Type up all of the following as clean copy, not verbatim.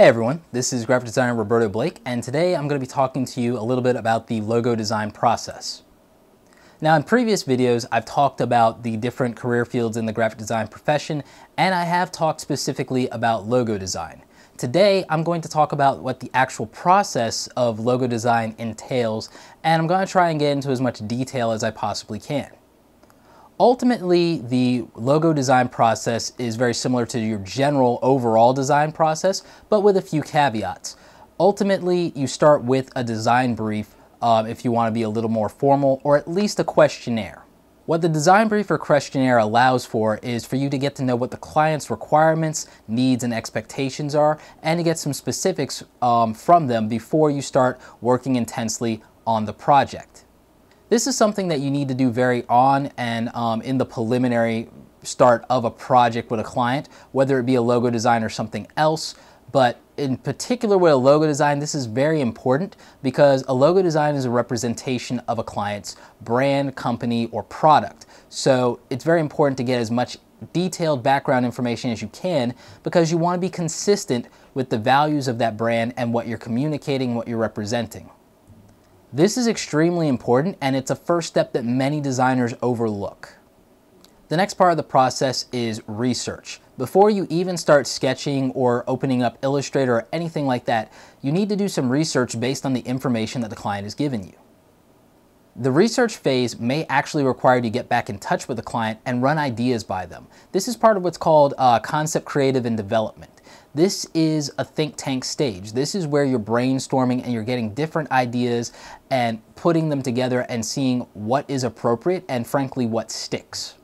Hey everyone, this is graphic designer Roberto Blake, and today I'm going to be talking to you a little bit about the logo design process. Now, in previous videos, I've talked about the different career fields in the graphic design profession, and I have talked specifically about logo design. Today, I'm going to talk about what the actual process of logo design entails, and I'm going to try and get into as much detail as I possibly can. Ultimately, the logo design process is very similar to your general overall design process, but with a few caveats. Ultimately, you start with a design brief if you want to be a little more formal, or at least a questionnaire. What the design brief or questionnaire allows for is for you to get to know what the client's requirements, needs, and expectations are, and to get some specifics from them before you start working intensely on the project. This is something that you need to do very on and in the preliminary start of a project with a client, whether it be a logo design or something else. But in particular with a logo design, this is very important because a logo design is a representation of a client's brand, company, or product. So it's very important to get as much detailed background information as you can because you want to be consistent with the values of that brand and what you're communicating, what you're representing. This is extremely important, and it's a first step that many designers overlook. The next part of the process is research. Before you even start sketching or opening up Illustrator or anything like that, you need to do some research based on the information that the client has given you. The research phase may actually require you to get back in touch with the client and run ideas by them. This is part of what's called concept creative and development. This is a think tank stage. This is where you're brainstorming and you're getting different ideas and putting them together and seeing what is appropriate and frankly what sticks.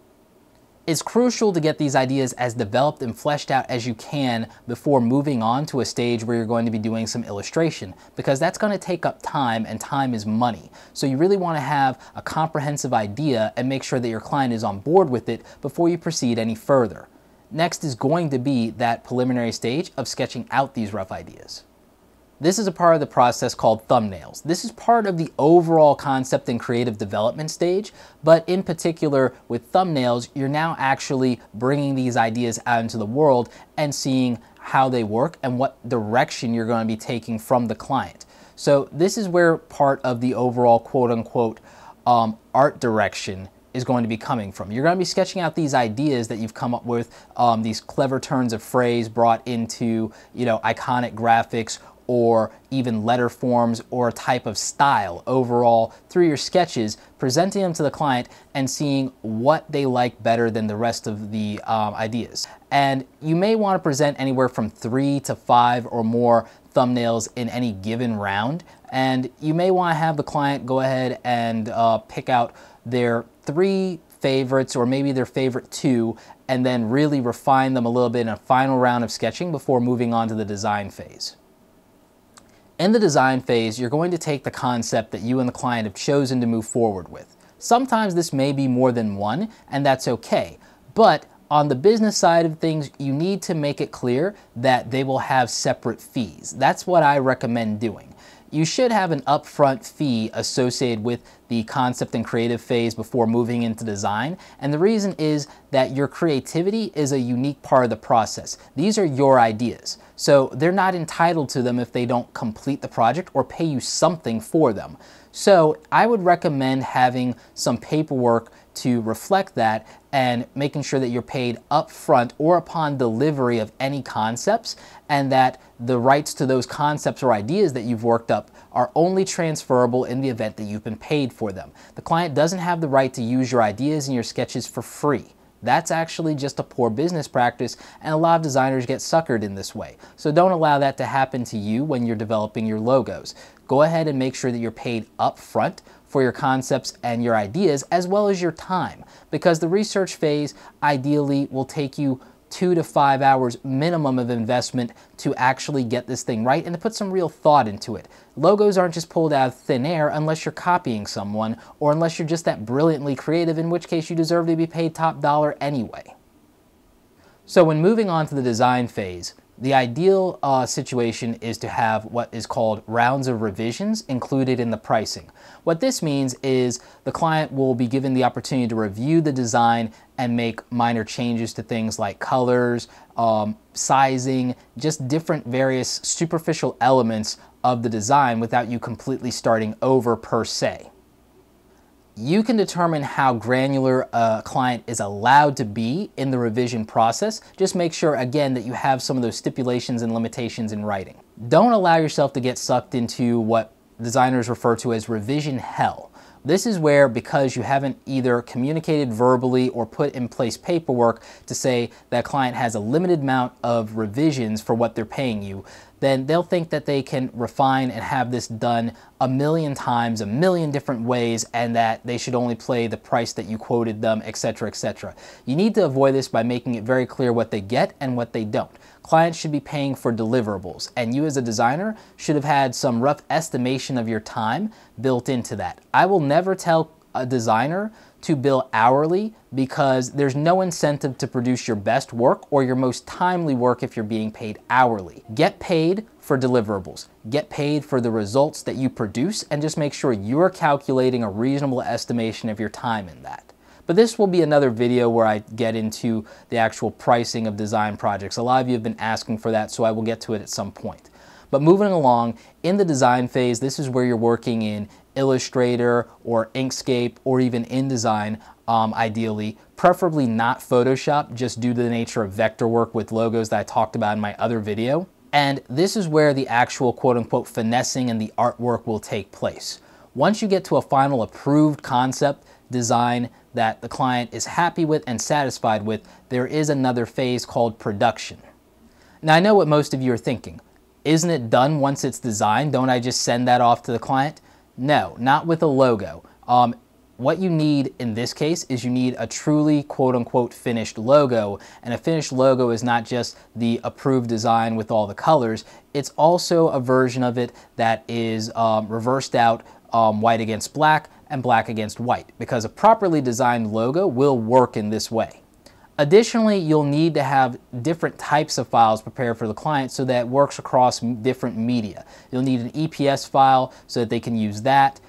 It's crucial to get these ideas as developed and fleshed out as you can before moving on to a stage where you're going to be doing some illustration, because that's going to take up time, and time is money. So you really want to have a comprehensive idea and make sure that your client is on board with it before you proceed any further. Next is going to be that preliminary stage of sketching out these rough ideas. This is a part of the process called thumbnails. This is part of the overall concept and creative development stage, but in particular with thumbnails, you're now actually bringing these ideas out into the world and seeing how they work and what direction you're going to be taking from the client. So this is where part of the overall quote-unquote art direction is going to be coming from. You're going to be sketching out these ideas that you've come up with, these clever turns of phrase brought into, iconic graphics or even letter forms or a type of style overall through your sketches, presenting them to the client and seeing what they like better than the rest of the ideas. And you may want to present anywhere from 3 to 5 or more thumbnails in any given round. And you may want to have the client go ahead and pick out their 3 favorites or maybe their favorite 2 and then really refine them a little bit in a final round of sketching before moving on to the design phase. In the design phase, you're going to take the concept that you and the client have chosen to move forward with. Sometimes this may be more than one, and that's okay. But on the business side of things, you need to make it clear that they will have separate fees. That's what I recommend doing. You should have an upfront fee associated with the concept and creative phase before moving into design. And the reason is that your creativity is a unique part of the process. These are your ideas. So they're not entitled to them if they don't complete the project or pay you something for them. So I would recommend having some paperwork to reflect that and making sure that you're paid upfront or upon delivery of any concepts, and that the rights to those concepts or ideas that you've worked up are only transferable in the event that you've been paid for them. The client doesn't have the right to use your ideas and your sketches for free. That's actually just a poor business practice, and a lot of designers get suckered in this way. So don't allow that to happen to you when you're developing your logos. Go ahead and make sure that you're paid up front for your concepts and your ideas, as well as your time, because the research phase ideally will take you 2 to 5 hours minimum of investment to actually get this thing right and to put some real thought into it. Logos aren't just pulled out of thin air unless you're copying someone or unless you're just that brilliantly creative, in which case you deserve to be paid top dollar anyway. So when moving on to the design phase, The ideal situation is to have what is called rounds of revisions included in the pricing. What this means is the client will be given the opportunity to review the design and make minor changes to things like colors, sizing, just different various superficial elements of the design without you completely starting over per se. You can determine how granular a client is allowed to be in the revision process. Just make sure, again, that you have some of those stipulations and limitations in writing. Don't allow yourself to get sucked into what designers refer to as revision hell. This is where, because you haven't either communicated verbally or put in place paperwork to say that client has a limited amount of revisions for what they're paying you, then they'll think that they can refine and have this done a million times, a million different ways, and that they should only pay the price that you quoted them, etc., etc. You need to avoid this by making it very clear what they get and what they don't. Clients should be paying for deliverables, and you as a designer should have had some rough estimation of your time built into that. I will never tell a designer to bill hourly because there's no incentive to produce your best work or your most timely work if you're being paid hourly. Get paid for deliverables. Get paid for the results that you produce, and just make sure you're calculating a reasonable estimation of your time in that. But this will be another video where I get into the actual pricing of design projects. A lot of you have been asking for that, so I will get to it at some point. But moving along, in the design phase, this is where you're working in Illustrator or Inkscape or even InDesign, ideally, preferably not Photoshop, just due to the nature of vector work with logos that I talked about in my other video. And this is where the actual quote-unquote finessing and the artwork will take place. Once you get to a final approved concept design that the client is happy with and satisfied with, there is another phase called production. Now, I know what most of you are thinking. Isn't it done once it's designed? Don't I just send that off to the client? No, not with a logo. What you need in this case is you need a truly quote-unquote finished logo, and a finished logo is not just the approved design with all the colors, it's also a version of it that is reversed out white against black and black against white, because a properly designed logo will work in this way. Additionally, you'll need to have different types of files prepared for the client so that it works across different media. You'll need an EPS file so that they can use that,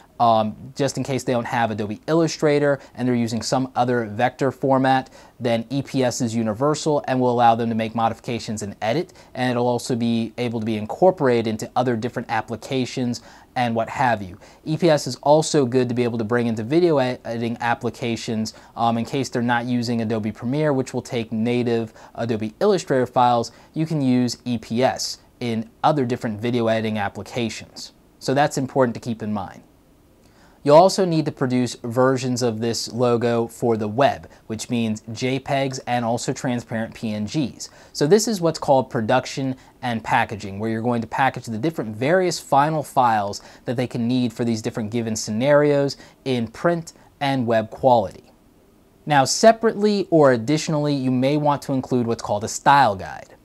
just in case they don't have Adobe Illustrator and they're using some other vector format. Then EPS is universal and will allow them to make modifications and edit, and it'll also be able to be incorporated into other different applications and what have you. EPS is also good to be able to bring into video editing applications in case they're not using Adobe Premiere, which will take native Adobe Illustrator files. You can use EPS in other different video editing applications. So that's important to keep in mind. You'll also need to produce versions of this logo for the web, which means JPEGs and also transparent PNGs. So this is what's called production and packaging, where you're going to package the different various final files that they can need for these different given scenarios in print and web quality. Now, separately or additionally, you may want to include what's called a style guide.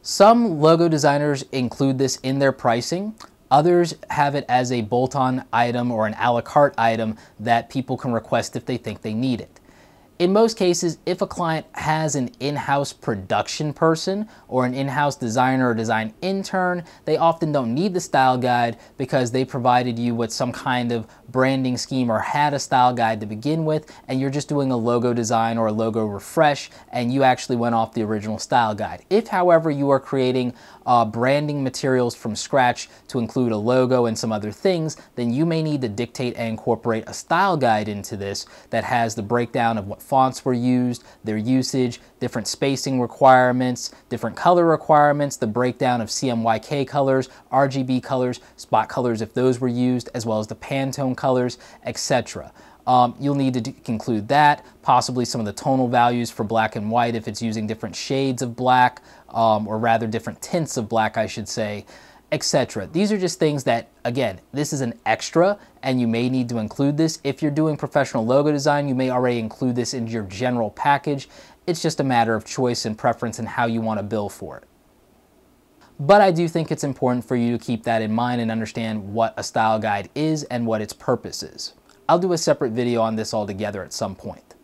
Some logo designers include this in their pricing. Others have it as a bolt-on item or an a la carte item that people can request if they think they need it. In most cases, if a client has an in-house production person or an in-house designer or design intern, they often don't need the style guide because they provided you with some kind of branding scheme or had a style guide to begin with, and you're just doing a logo design or a logo refresh, and you actually went off the original style guide. If, however, you are creating branding materials from scratch to include a logo and some other things, then you may need to dictate and incorporate a style guide into this that has the breakdown of what fonts were used, their usage, different spacing requirements, different color requirements, the breakdown of CMYK colors, RGB colors, spot colors if those were used, as well as the Pantone colors, etc. You'll need to include that, possibly some of the tonal values for black and white if it's using different shades of black, or rather different tints of black, I should say, etc. These are just things that, again, this is an extra and you may need to include this. If you're doing professional logo design, you may already include this in your general package. It's just a matter of choice and preference and how you want to bill for it. But I do think it's important for you to keep that in mind and understand what a style guide is and what its purpose is. I'll do a separate video on this altogether at some point.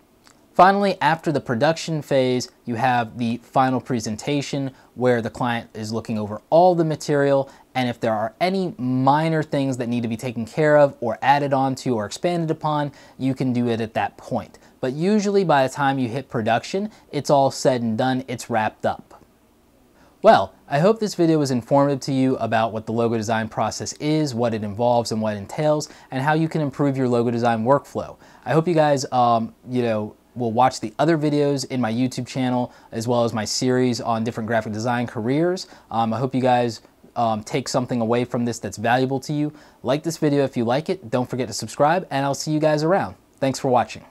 Finally, after the production phase, you have the final presentation where the client is looking over all the material, and if there are any minor things that need to be taken care of or added onto or expanded upon, you can do it at that point. But usually by the time you hit production, it's all said and done, it's wrapped up. Well, I hope this video was informative to you about what the logo design process is, what it involves and what it entails, and how you can improve your logo design workflow. I hope you guys, will watch the other videos in my YouTube channel, as well as my series on different graphic design careers. I hope you guys take something away from this that's valuable to you. Like this video if you like it. Don't forget to subscribe, and I'll see you guys around. Thanks for watching.